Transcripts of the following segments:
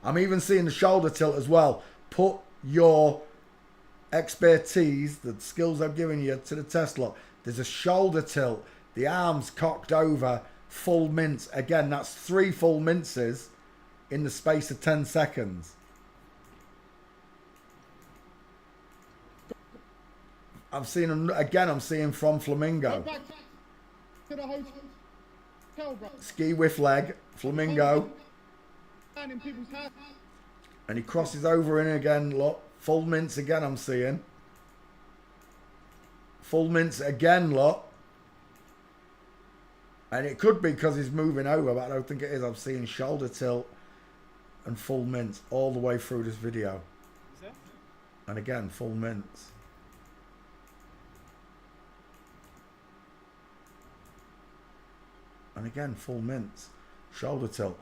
I'm even seeing the shoulder tilt as well. Put your expertise, the skills I've given you, to the test. Look, there's a shoulder tilt, the arms cocked over, full mince. Again, that's 3 full minces in the space of 10 seconds. I've seen them again. I'm seeing from Flamingo. Ski with leg, Flamingo. And he crosses over in again. Look, full mince again. I'm seeing full mince again. Look, and it could be because he's moving over, but I don't think it is. I'm seeing shoulder tilt and full mince all the way through this video. And again, full mince. And again, full mince, shoulder tilt.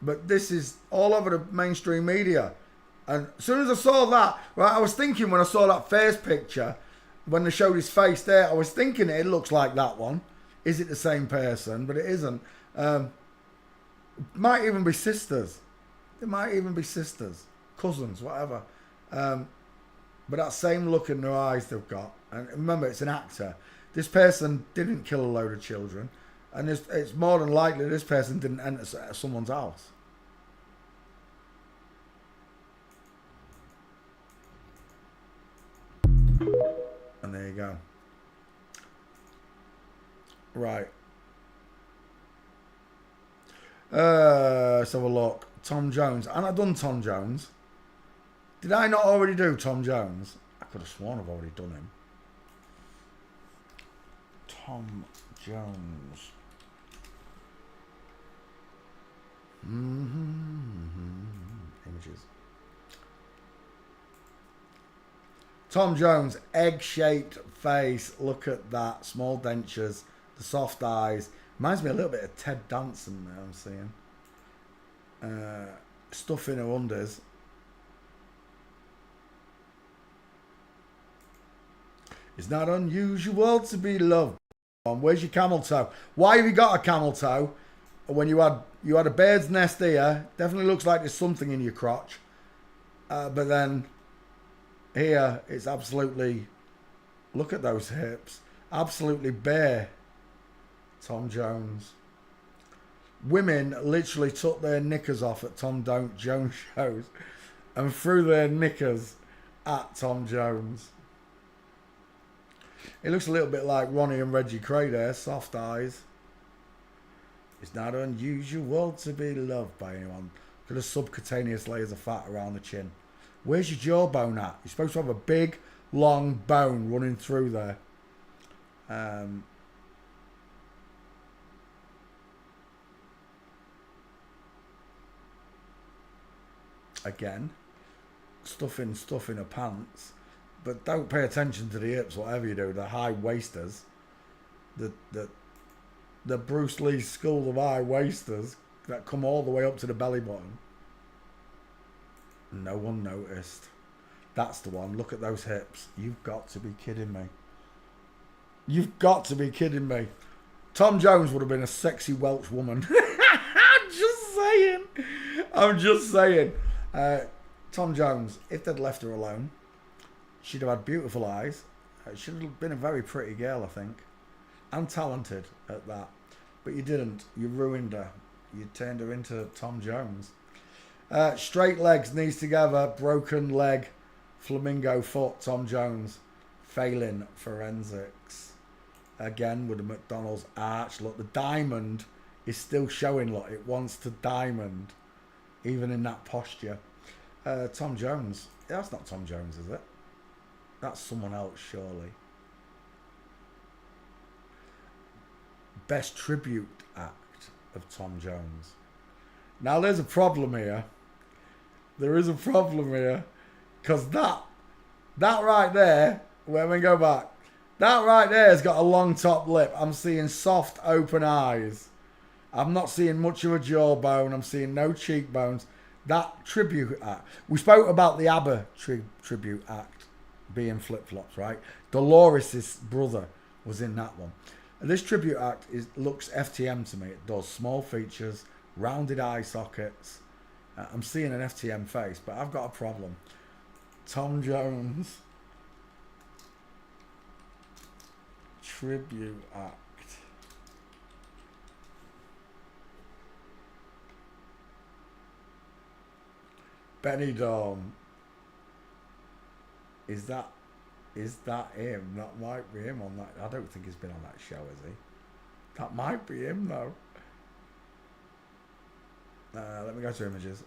But this is all over the mainstream media. And as soon as I saw that, right, I was thinking when I saw that face picture, when they showed his face there, I was thinking it looks like that one. Is it the same person? But it isn't. Might even be sisters. It might even be sisters, cousins, whatever. But that same look in their eyes they've got. And remember, it's an actor. This person didn't kill a load of children, and it's more than likely this person didn't enter someone's house. And there you go. Right. Let's have a look. Tom Jones. And I've done Tom Jones. Did I not already do Tom Jones? I could have sworn I've already done him. Tom Jones. Images. Tom Jones, egg-shaped face. Look at that. Small dentures, the soft eyes. Reminds me a little bit of Ted Danson there, I'm seeing. Stuff in her unders. It's not unusual to be loved. Where's your camel toe? Why have you got a camel toe when you had a bird's nest here? Definitely looks like there's something in your crotch. But then here it's absolutely, look at those hips, absolutely bare. Tom Jones. Women literally took their knickers off at Tom Jones shows and threw their knickers at Tom Jones. It looks a little bit like Ronnie and Reggie Cray there, soft eyes. It's not unusual to be loved by anyone. Look at the subcutaneous layers of fat around the chin. Where's your jawbone at? You're supposed to have a big, long bone running through there. Again, stuff in her pants. But don't pay attention to the hips, whatever you do. The high waisters, the Bruce Lee school of high waisters that come all the way up to the belly button. No one noticed. That's the one. Look at those hips. You've got to be kidding me. You've got to be kidding me. Tom Jones would have been a sexy Welsh woman. I'm just saying. I'm just saying. Tom Jones, if they'd left her alone, she'd have had beautiful eyes. She'd have been a very pretty girl, I think. And talented at that. But you didn't. You ruined her. You turned her into Tom Jones. Straight legs, knees together, broken leg, flamingo foot, Tom Jones. Failing forensics. Again with the McDonald's arch. Look, the diamond is still showing. Look, it wants to diamond. Even in that posture. Tom Jones. That's not Tom Jones, is it? That's someone else, surely. Best tribute act of Tom Jones. Now, there's a problem here. There is a problem here. Because that right there, when we go back, that right there has got a long top lip. I'm seeing soft, open eyes. I'm not seeing much of a jawbone. I'm seeing no cheekbones. That tribute act. We spoke about the ABBA tribute act being flip-flops, right? Dolores' brother was in that one. And this tribute act looks FTM to me. It does. Small features, rounded eye sockets. I'm seeing an FTM face, but I've got a problem. Tom Jones tribute act. Benny Dorm. Is that him? That might be him on that. I don't think he's been on that show, has he? That might be him though. Let me go to images.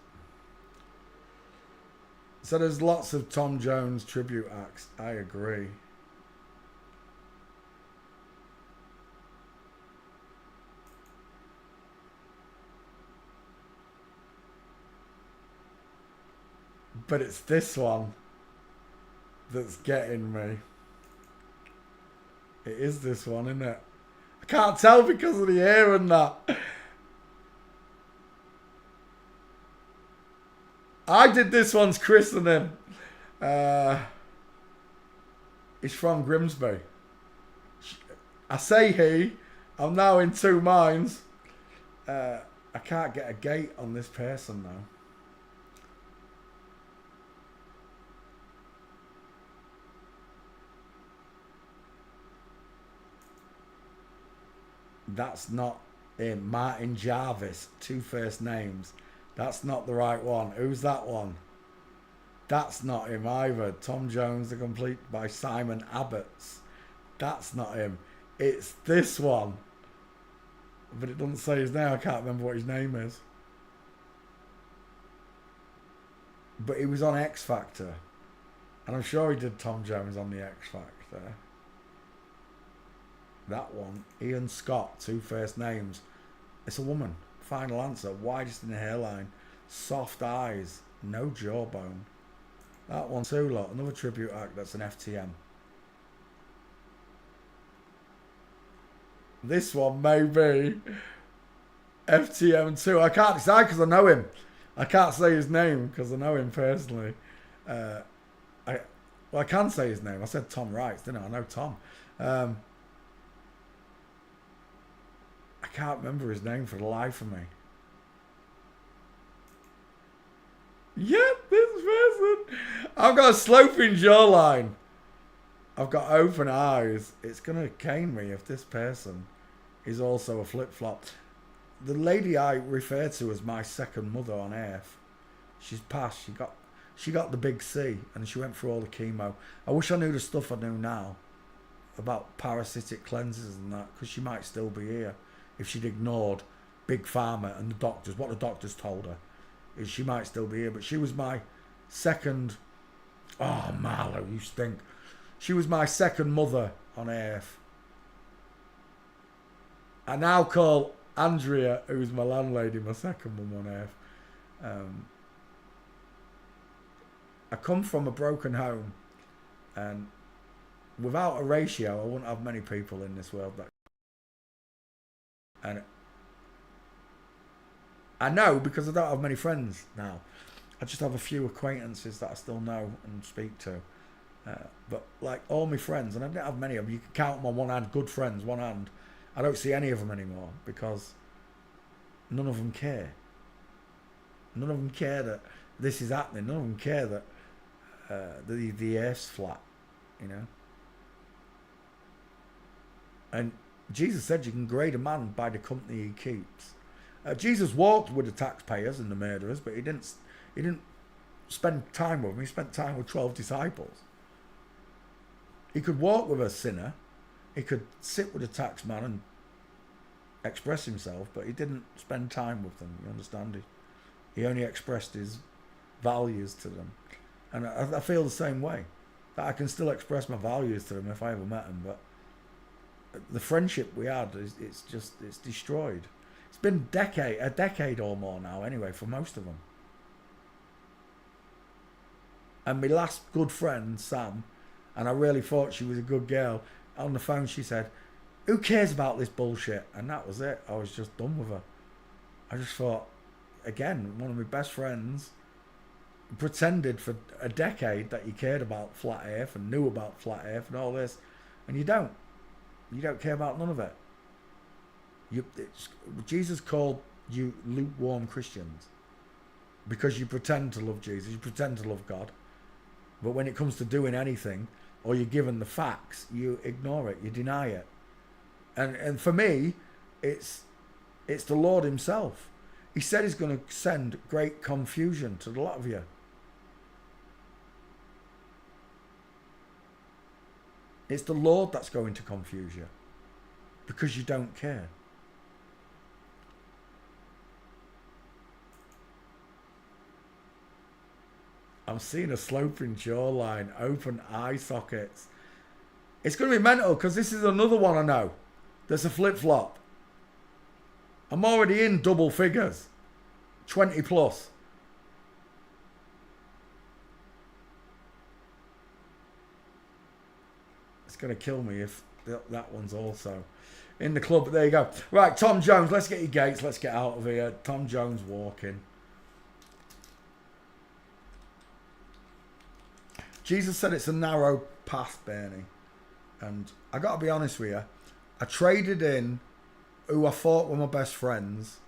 So there's lots of Tom Jones tribute acts. I agree. But it's this one that's getting me. It is this one, isn't it? I can't tell because of the hair and that. I did this one's christening. He's from Grimsby. I say he. I'm now in two minds. I can't get a gate on this person though. That's not him. Martin Jarvis, two first names. That's not the right one. Who's that one? That's not him either. Tom Jones, The Complete by Simon Abbots. That's not him. It's this one. But it doesn't say his name. I can't remember what his name is. But he was on X Factor. And I'm sure he did Tom Jones on the X Factor. That one. Ian Scott, two first names. It's a woman. Final answer. Widest in the hairline. Soft eyes. No jawbone. That one too, look. Another tribute act that's an FTM. This one may be FTM too. I can't decide because I know him. I can't say his name because I know him personally. I can say his name. I said Tom Wright, didn't I? I know Tom. I can't remember his name for the life of me. Yep, this person. I've got a sloping jawline. I've got open eyes. It's going to cane me if this person is also a flip-flop. The lady I refer to as my second mother on earth, she's passed. She got the big C and she went through all the chemo. I wish I knew the stuff I know now about parasitic cleanses and that, because she might still be here if she'd ignored Big Pharma and the doctors. What the doctors told her is she might still be here. But she was my second... Oh, Marlo, you stink. She was my second mother on earth. I now call Andrea, who's my landlady, my second mum on earth. I come from a broken home, and without a ratio, I wouldn't have many people in this world. And I know because I don't have many friends now. I just have a few acquaintances that I still know and speak to. But like all my friends, and I don't have many of them, you can count them on one hand, good friends, one hand. I don't see any of them anymore because none of them care. None of them care that this is happening. None of them care that the earth's flat, you know. And Jesus said you can grade a man by the company he keeps. Jesus walked with the taxpayers and the murderers, but he didn't spend time with them. He spent time with 12 disciples. He could walk with a sinner. He could sit with a tax man and express himself, but he didn't spend time with them. You understand? He only expressed his values to them. And I feel the same way. That I can still express my values to them if I ever met them, but the friendship we had, it's destroyed. It's been a decade or more now anyway for most of them. And my last good friend, Sam, and I really thought she was a good girl, on the phone she said, "Who cares about this bullshit?" And that was it. I was just done with her. I just thought, again, one of my best friends pretended for a decade that he cared about flat earth and knew about flat earth and all this, and you don't care about none of it. Jesus called You lukewarm Christians. Because you pretend to love Jesus, you pretend to love God. But when it comes to doing anything, or you're given the facts, you ignore it, you deny it. And for me, it's the Lord himself. He said he's going to send great confusion to a lot of you. It's the Lord that's going to confuse you. Because you don't care. I'm seeing a sloping jawline, open eye sockets. It's going to be mental because this is another one I know. There's a flip-flop. I'm already in double figures. 20 plus. It's going to kill me if that one's also in the club. But there you go. Right, Tom Jones. Let's get your gates. Let's get out of here. Tom Jones walking. Jesus said it's a narrow path, Bernie. And I got to be honest with you. I traded in who I thought were my best friends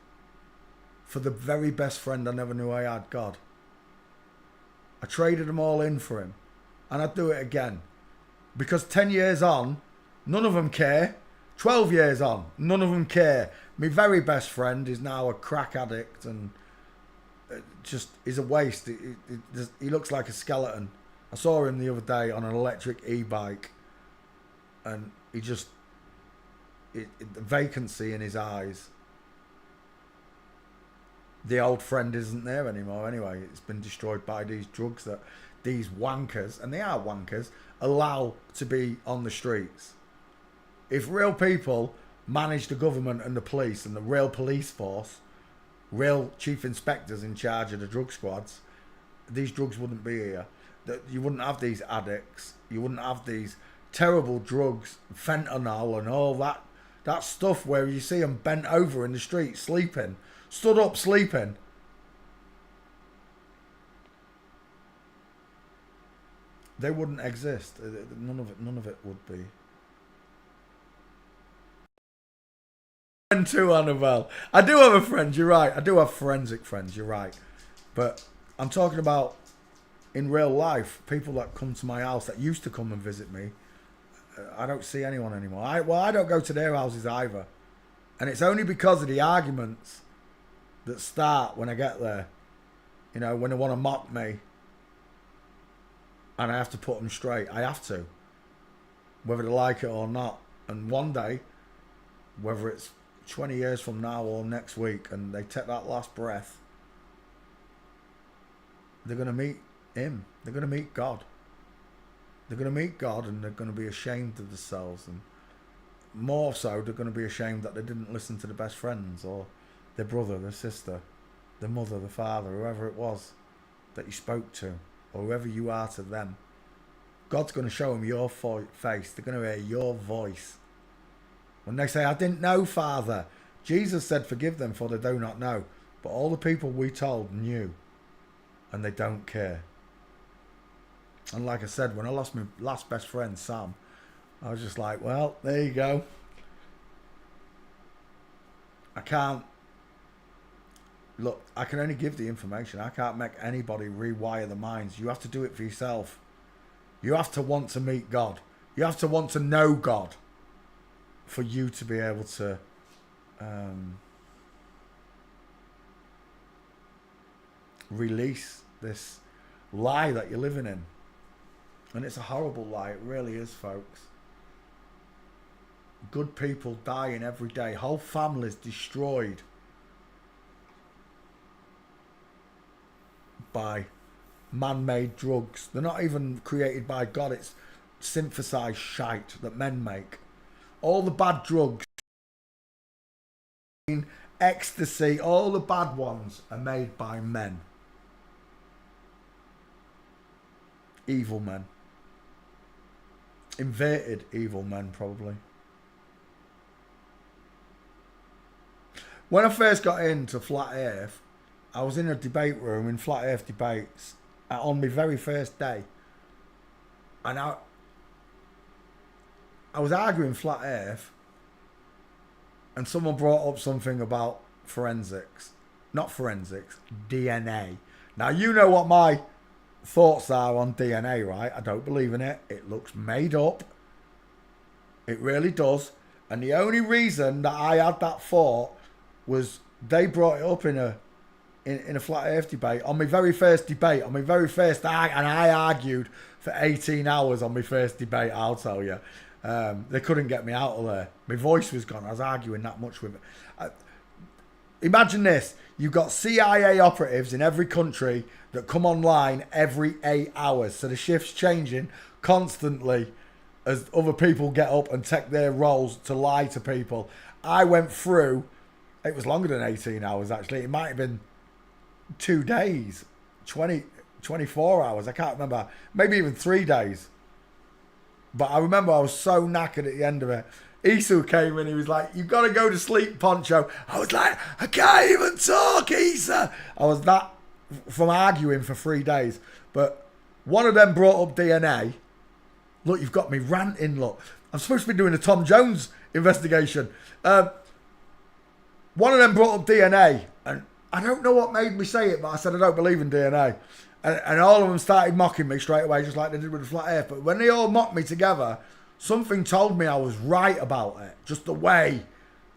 for the very best friend I never knew I had, God. I traded them all in for him. And I'd do it again. Because 10 years on, none of them care. 12 years on, none of them care. My very best friend is now a crack addict and just is a waste. He looks like a skeleton. I saw him the other day on an electric e-bike and he just, the vacancy in his eyes. The old friend isn't there anymore anyway. It's been destroyed by these drugs that these wankers, and they are wankers, allow to be on the streets. If real people manage the government and the police and the real police force, real chief inspectors in charge of the drug squads, these drugs wouldn't be here. You wouldn't have these addicts. You wouldn't have these terrible drugs, fentanyl and all that stuff where you see them bent over in the street sleeping, stood up sleeping. They wouldn't exist. None of it would be. Friend too, Annabelle. I do have a friend, you're right. I do have forensic friends, you're right. But I'm talking about in real life, people that come to my house that used to come and visit me. I don't see anyone anymore. I don't go to their houses either. And it's only because of the arguments that start when I get there. You know, when they want to mock me. And I have to put them straight. I have to. Whether they like it or not. And one day, whether it's 20 years from now or next week, and they take that last breath, they're going to meet him. They're going to meet God. They're going to meet God and they're going to be ashamed of themselves. And more so, they're going to be ashamed that they didn't listen to their best friends or their brother, their sister, their mother, their father, whoever it was that you spoke to, or whoever you are to them. God's going to show them your face. They're going to hear your voice. When they say, I didn't know, Father. Jesus said, forgive them for they do not know. But all the people we told knew. And they don't care. And like I said, when I lost my last best friend, Sam, I was just like, well, there you go. I can't. Look, I can only give the information. I can't make anybody rewire the minds. You have to do it for yourself. You have to want to meet God. You have to want to know God for you to be able to release this lie that you're living in. And it's a horrible lie. It really is, folks. Good people dying every day. Whole families destroyed by man-made drugs. They're not even created by God. It's synthesized shite that men make. All the bad drugs, ecstasy, all the bad ones are made by men. Evil men. Inverted evil men, probably. When I first got into Flat Earth, I was in a debate room in Flat Earth debates on my very first day. And I was arguing Flat Earth, and someone brought up something about forensics. Not forensics, DNA. Now, you know what my thoughts are on DNA, right? I don't believe in it. It looks made up. It really does. And the only reason that I had that thought was they brought it up in a flat earth debate. On my very first debate, on my very first, and I argued for 18 hours on my first debate, I'll tell you. They couldn't get me out of there. My voice was gone. I was arguing that much with it. Imagine this. You've got CIA operatives in every country that come online every 8 hours. So the shift's changing constantly as other people get up and take their roles to lie to people. I went through, it was longer than 18 hours actually. It might have been 2 days, 24 hours. I can't remember. Maybe even 3 days. But I remember I was so knackered at the end of it. Isu came in, he was like, "You've got to go to sleep, Poncho." I was like, "I can't even talk, Isa." I was that from arguing for 3 days. But one of them brought up DNA. Look, you've got me ranting, look. I'm supposed to be doing a Tom Jones investigation. One of them brought up DNA. And I don't know what made me say it, but I said I don't believe in DNA. And all of them started mocking me straight away, just like they did with the flat earth. But when they all mocked me together, something told me I was right about it. Just the way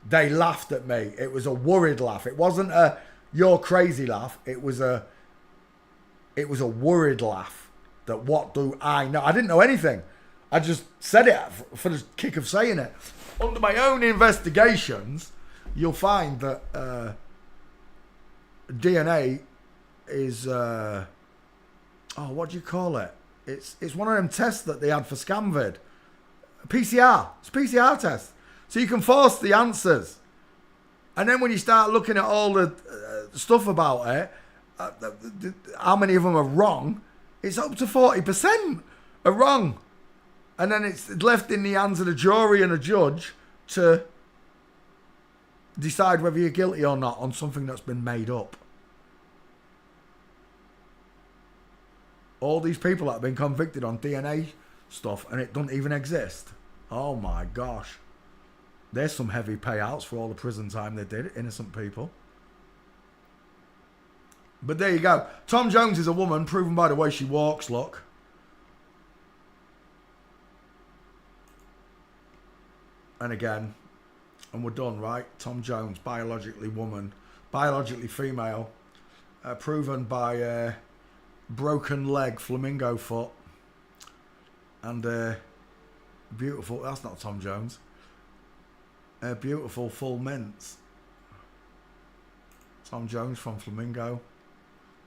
they laughed at me. It was a worried laugh. It wasn't a "you're crazy" laugh. It was a worried laugh. That what do I know? I didn't know anything. I just said it for the kick of saying it. Under my own investigations, you'll find that DNA is what do you call it? It's one of them tests that they had for Scamvid. PCR. It's a PCR test. So you can force the answers. And then when you start looking at all the stuff about it, how many of them are wrong, it's up to 40% are wrong. And then it's left in the hands of the jury and a judge to decide whether you're guilty or not on something that's been made up. All these people that have been convicted on DNA stuff and it doesn't even exist. Oh my gosh. There's some heavy payouts for all the prison time they did, innocent people. But there you go. Tom Jones is a woman, proven by the way she walks, look. And again, and we're done, right? Tom Jones, biologically woman, biologically female, proven by broken leg, flamingo foot, and beautiful, that's not Tom Jones, beautiful full mints. Tom Jones from Flamingo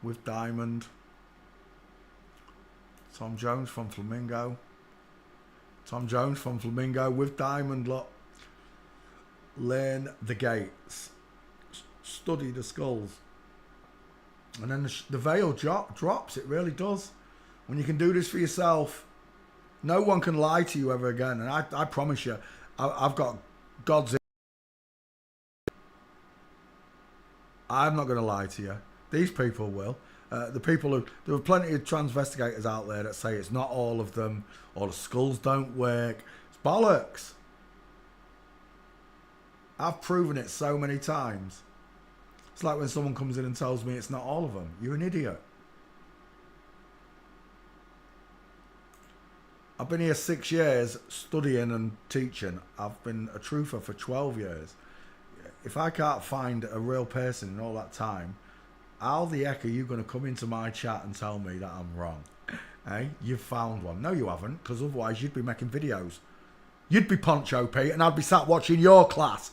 with diamond. Tom Jones from Flamingo. Tom Jones from Flamingo with diamond, look. Learn the gates. Study the skulls. And then the veil drops. It really does. When you can do this for yourself, no one can lie to you ever again. And I promise you, I've got God's... I'm not going to lie to you. These people will. The people who... There are plenty of transvestigators out there that say it's not all of them, or the skulls don't work. It's bollocks. I've proven it so many times. It's like when someone comes in and tells me it's not all of them. You're an idiot. I've been here 6 years studying and teaching. I've been a truther for 12 years. If I can't find a real person in all that time, how the heck are you going to come into my chat and tell me that I'm wrong? Eh? You've found one. No, you haven't, because otherwise you'd be making videos. You'd be Poncho Pete and I'd be sat watching your class.